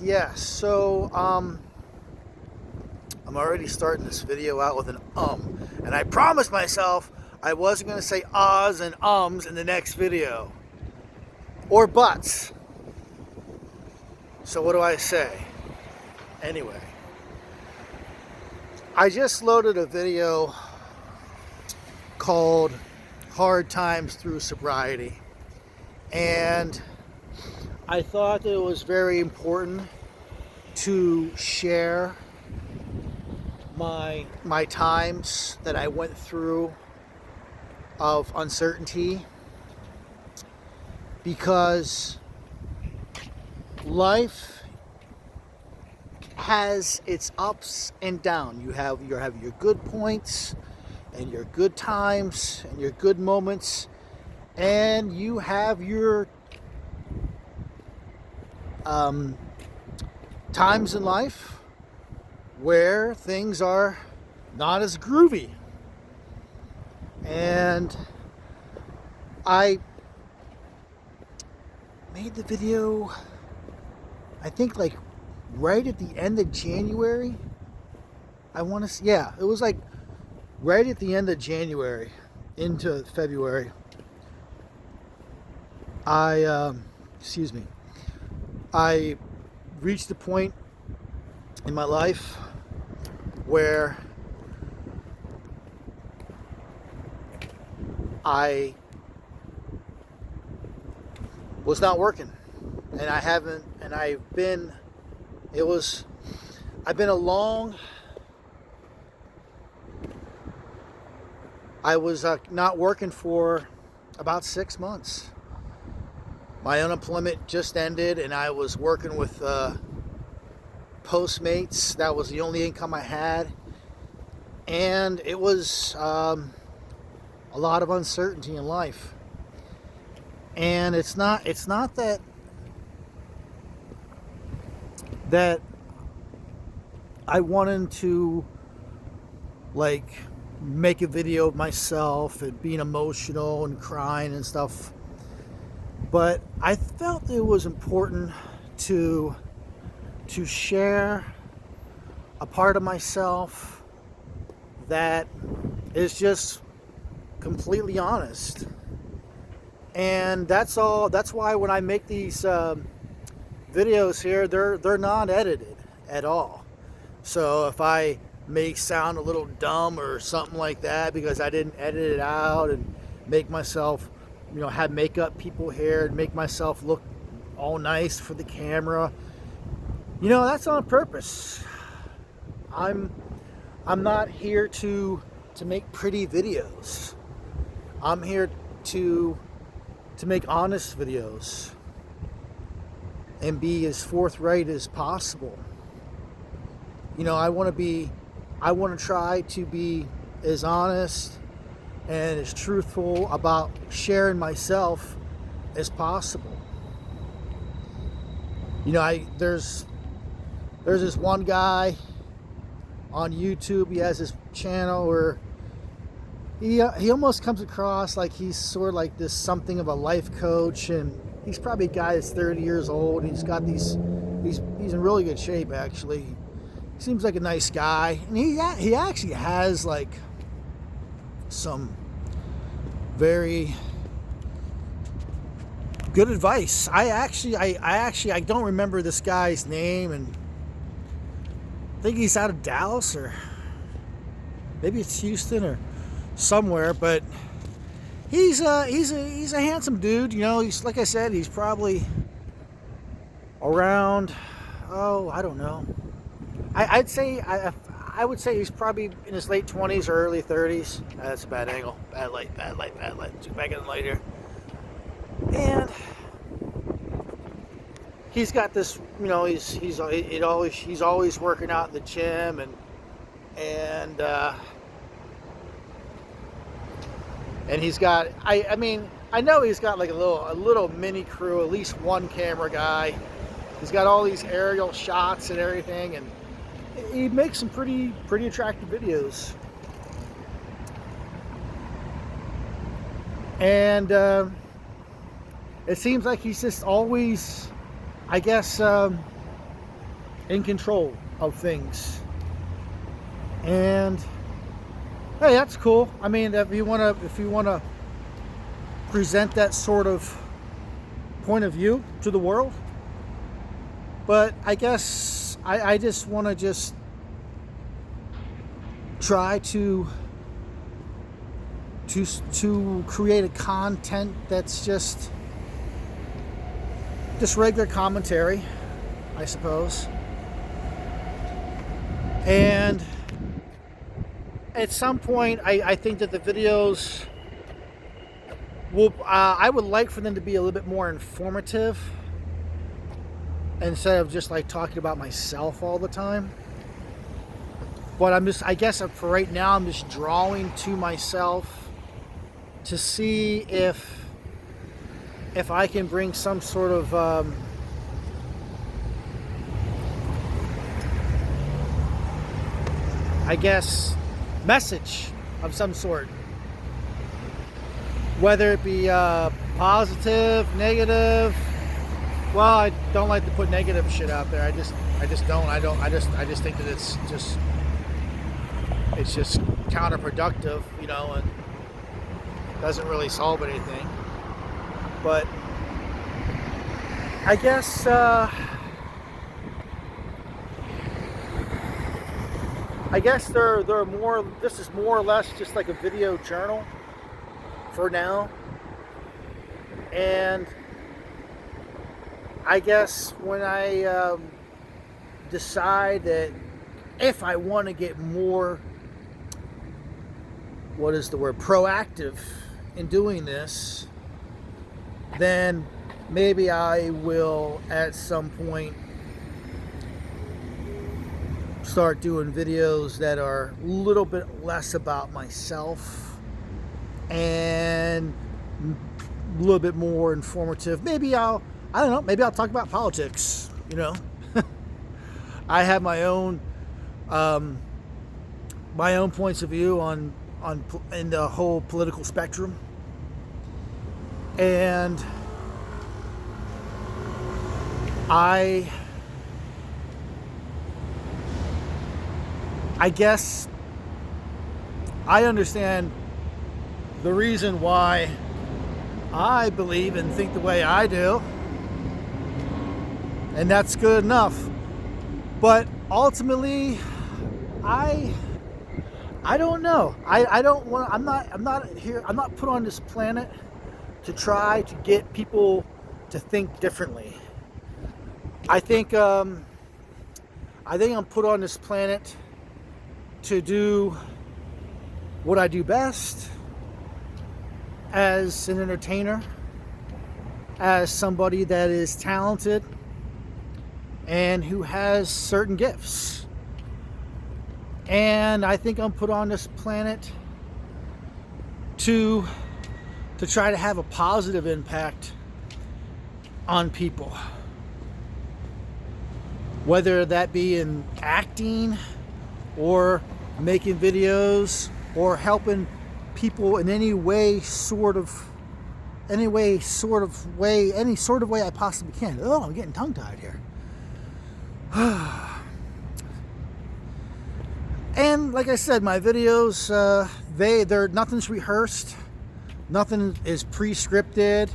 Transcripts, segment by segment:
Yeah, so, I'm already starting this video out with an and I promised myself I wasn't going to say ahs and ums in the next video. Or buts. So what do I say? Anyway, I just loaded a video called Hard Times Through Sobriety. And I thought that it was very important to share my times that I went through of uncertainty, because life has its ups and downs. You have your good points and your good times and your good moments, and you have your times in life where things are not as groovy. And I made the video, I think, like right at the end of January. I want to, yeah, it was like right at the end of January into February. I reached a point in my life where I was not working, and I've been I was not working for about 6 months. My unemployment just ended, and I was working with Postmates. That was the only income I had, and it was a lot of uncertainty in life. And it's not that I wanted to like make a video of myself and being emotional and crying and stuff, but I felt it was important to share a part of myself that is just completely honest. And that's all. That's why when I make these videos here, they're not edited at all. So if I may sound a little dumb or something like that because I didn't edit it out and make myself, have makeup people here and make myself look all nice for the camera, that's on purpose. I'm not here to make pretty videos. I'm here to make honest videos and be as forthright as possible. I want to try to be as honest and as truthful about sharing myself as possible. There's this one guy on YouTube. He has this channel where he almost comes across like he's sort of like this something of a life coach, and he's probably a guy that's 30 years old. He's got he's in really good shape, actually. He seems like a nice guy, and he actually has like some very good advice. I don't remember this guy's name, and I think he's out of Dallas, or maybe it's Houston or somewhere, but he's a handsome dude. He's, like I said, he's probably around, I don't know. I would say he's probably in his late 20s or early 30s. That's a bad angle. Bad light. Too back in the light here. And he's got this, he's always working out in the gym, and he's got, I know he's got like a little mini crew, at least one camera guy. He's got all these aerial shots and everything, and he makes some pretty attractive videos. And it seems like he's just always, I guess, in control of things. And hey, that's cool. I mean, if you wanna present that sort of point of view to the world, but I guess I just want to just try to create a content that's just regular commentary, I suppose. And at some point, I think that the videos will, I would like for them to be a little bit more informative instead of just like talking about myself all the time. But I guess for right now, I'm just drawing to myself to see if I can bring some sort of I guess message of some sort, whether it be positive, negative. Well, I don't like to put negative shit out there. I just don't. I just think that it's just counterproductive, you know, and doesn't really solve anything. But I guess they're more. This is more or less just like a video journal for now, and I guess when I decide that if I want to get more, what is the word, proactive in doing this, then maybe I will at some point start doing videos that are a little bit less about myself and a little bit more informative. Maybe I don't know, maybe I'll talk about politics, you know. I have my own points of view on in the whole political spectrum, and I guess I understand the reason why I believe and think the way I do, and that's good enough. But ultimately, I don't know. I don't want. I'm not here. I'm not put on this planet to try to get people to think differently. I think I'm put on this planet to do what I do best as an entertainer, as somebody that is talented and who has certain gifts. And I think I'm put on this planet to try to have a positive impact on people, whether that be in acting or making videos or helping people in any sort of way I possibly can. Oh, I'm getting tongue-tied here. And like I said, my videos, they're nothing's rehearsed, nothing is pre-scripted.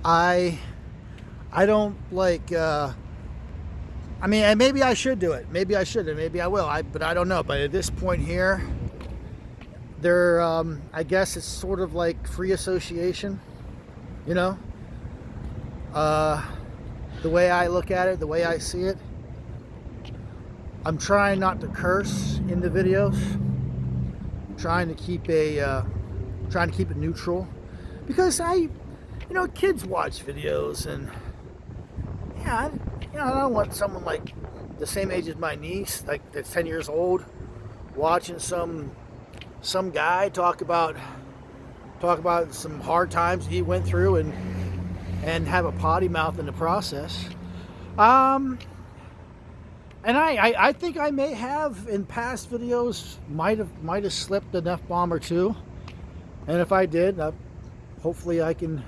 I don't like. I mean, and maybe I should do it. Maybe I shouldn't. Maybe I will. But I don't know. But at this point here, I guess it's sort of like free association. You know, the way I look at it, the way I see it. I'm trying not to curse in the videos. Trying to keep it neutral, because kids watch videos, and yeah, I don't want someone like the same age as my niece, like that's 10 years old, watching some guy talk about some hard times he went through and have a potty mouth in the process. And I think I may have in past videos might have slipped an F-bomb or two, and if I did, hopefully I can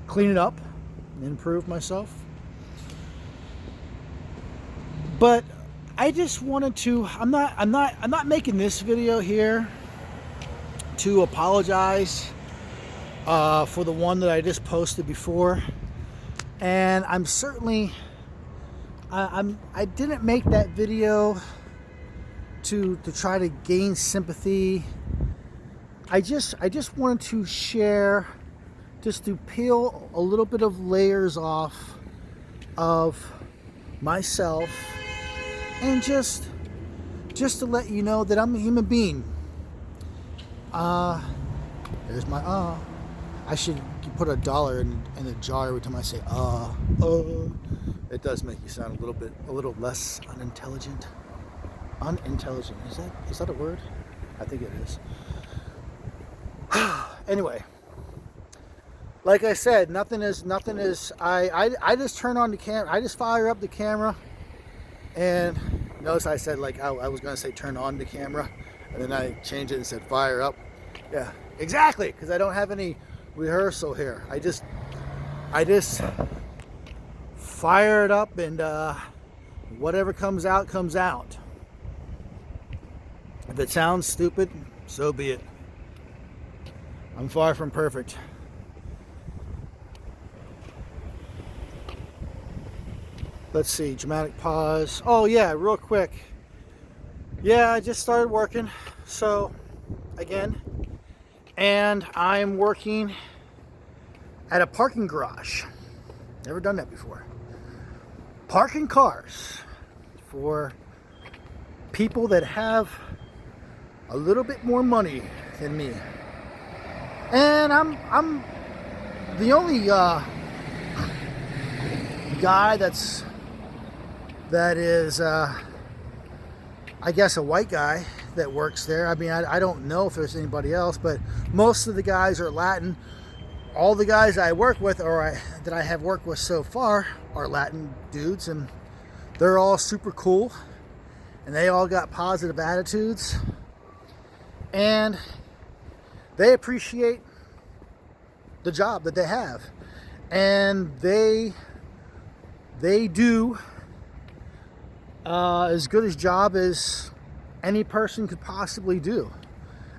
clean it up. improve myself. But I just wanted to, I'm not making this video here to apologize for the one that I just posted before. And I'm certainly, I didn't make that video to try to gain sympathy. I just wanted to share, just to peel a little bit of layers off of myself, and just to let you know that I'm a human being. There's my I should put $1 in the jar every time I say It does make you sound a little less unintelligent. Unintelligent. Is that a word? I think it is. Anyway, like I said, nothing is. I just turn on the camera. I just fire up the camera, and notice I said, like, I was gonna say turn on the camera, and then I changed it and said fire up. Yeah, exactly, because I don't have any rehearsal here. I just fire it up, and whatever comes out comes out. If it sounds stupid, so be it. I'm far from perfect. Let's see, dramatic pause. Oh yeah, real quick. Yeah, I just started working, so again, and I'm working at a parking garage. Never done that before. Parking cars for people that have a little bit more money than me. And I'm the only guy that is I guess a white guy that works there. I mean, I don't know if there's anybody else, but most of the guys are Latin. All the guys I work with, that I have worked with so far, are Latin dudes, and they're all super cool, and they all got positive attitudes, and they appreciate the job that they have, and they do as good a job as any person could possibly do,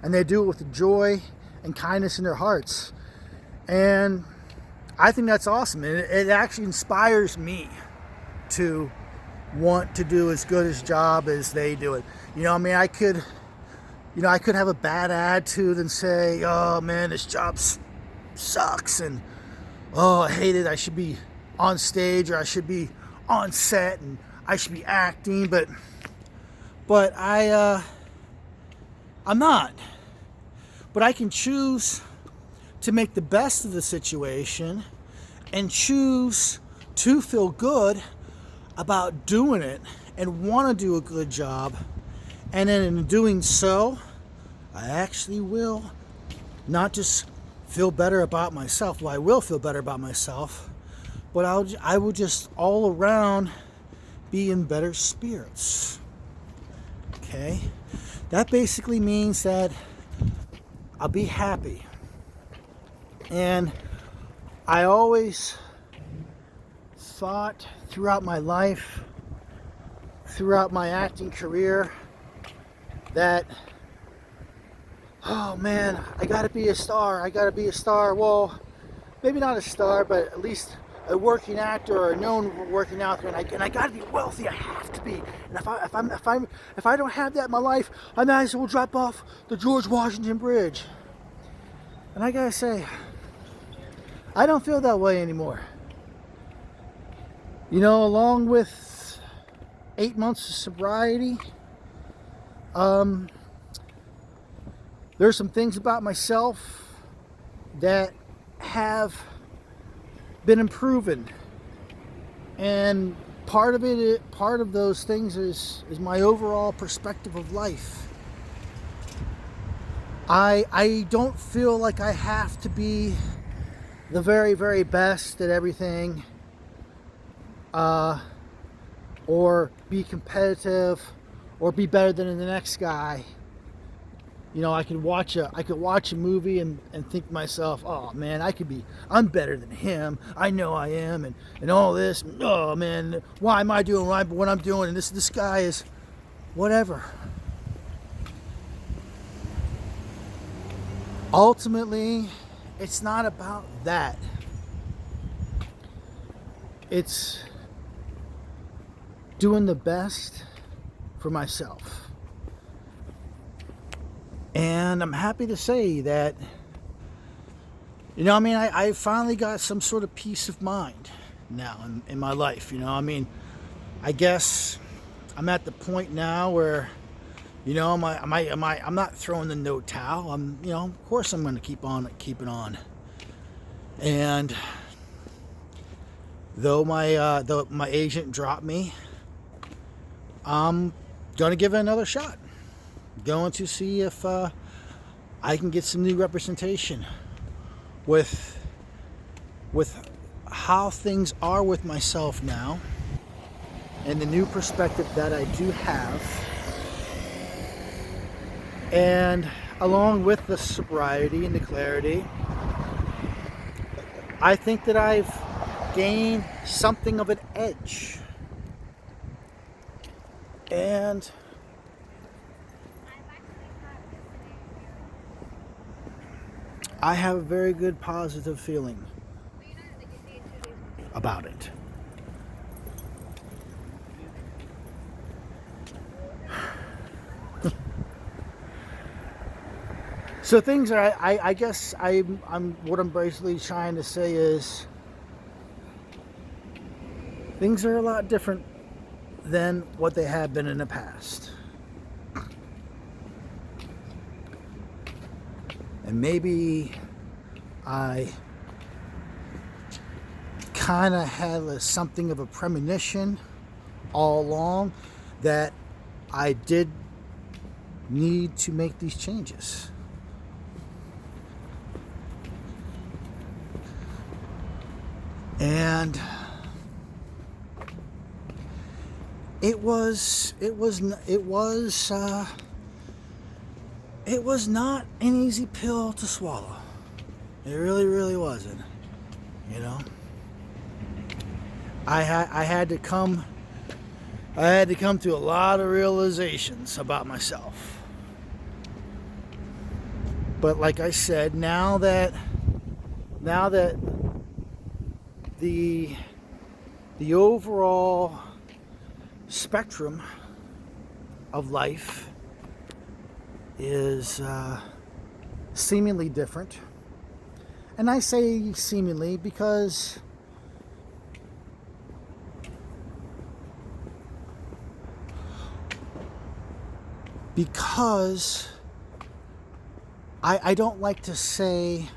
and they do it with joy and kindness in their hearts. And I think that's awesome, and it actually inspires me to want to do as good a job as they do it. You know, I mean, I could have a bad attitude and say, oh man, this job sucks, and oh, I hate it, I should be on stage, or I should be on set, and I should be acting, but I'm not. But I can choose to make the best of the situation and choose to feel good about doing it and want to do a good job. And then in doing so, I actually will not just feel better about myself. Well, I will feel better about myself, but I will just all around be in better spirits. Okay? That basically means that I'll be happy. And I always thought throughout my life, throughout my acting career, that, oh man, I gotta be a star. Well, maybe not a star, but at least a working actor or a known working actor, and I gotta be wealthy. I have to be. And if I don't have that in my life, I might as well drop off the George Washington Bridge. And I gotta say, I don't feel that way anymore. You know, along with 8 months of sobriety, there's some things about myself that have been improving, and part of those things is my overall perspective of life. I don't feel like I have to be the very, very best at everything, or be competitive, or be better than the next guy. I could watch a movie and think to myself, oh man, I'm better than him. I know I am, and all this. Oh man, why am I doing what I'm doing? And this guy is whatever. Ultimately, it's not about that. It's doing the best for myself. And I'm happy to say that, I finally got some sort of peace of mind now in my life. I guess I'm at the point now where, I'm not throwing the no towel. Of course I'm going to keep on keeping on. And though my agent dropped me, I'm going to give it another shot. Going to see if I can get some new representation with how things are with myself now and the new perspective that I do have, and along with the sobriety and the clarity, I think that I've gained something of an edge. And I have a very good positive feeling about it. So things are, I guess what I'm basically trying to say is things are a lot different than what they have been in the past. And maybe I kind of had something of a premonition all along that I did need to make these changes. And it was not an easy pill to swallow. It really wasn't. I had to come to a lot of realizations about myself. But like I said, now that the overall spectrum of life is seemingly different. And I say seemingly because I don't like to say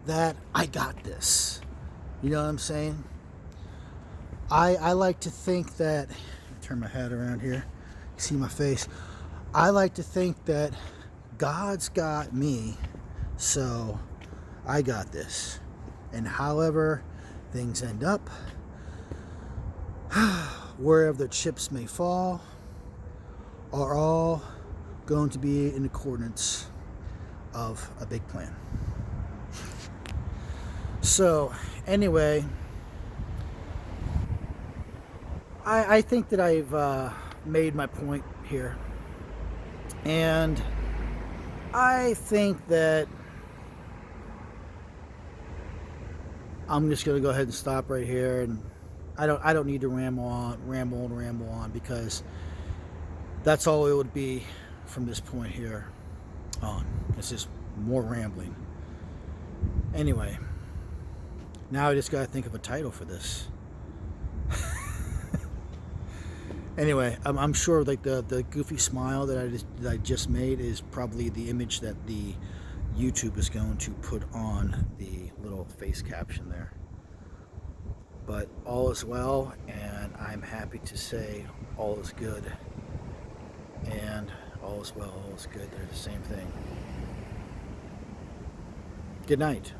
that I got this. You know what I'm saying? I like to think that, turn my head around here, you see my face. I like to think that God's got me, so I got this. And however things end up, wherever the chips may fall, are all going to be in accordance of a big plan. So, anyway, I think that I've made my point here. And I think that I'm just going to go ahead and stop right here. And I don't need to ramble on, because that's all it would be from this point here on. It's just more rambling. Anyway, now I just got to think of a title for this. Anyway, I'm sure like the goofy smile that I just made is probably the image that the YouTube is going to put on the little face caption there. But all is well, and I'm happy to say all is good. And all is well, all is good. They're the same thing. Good night.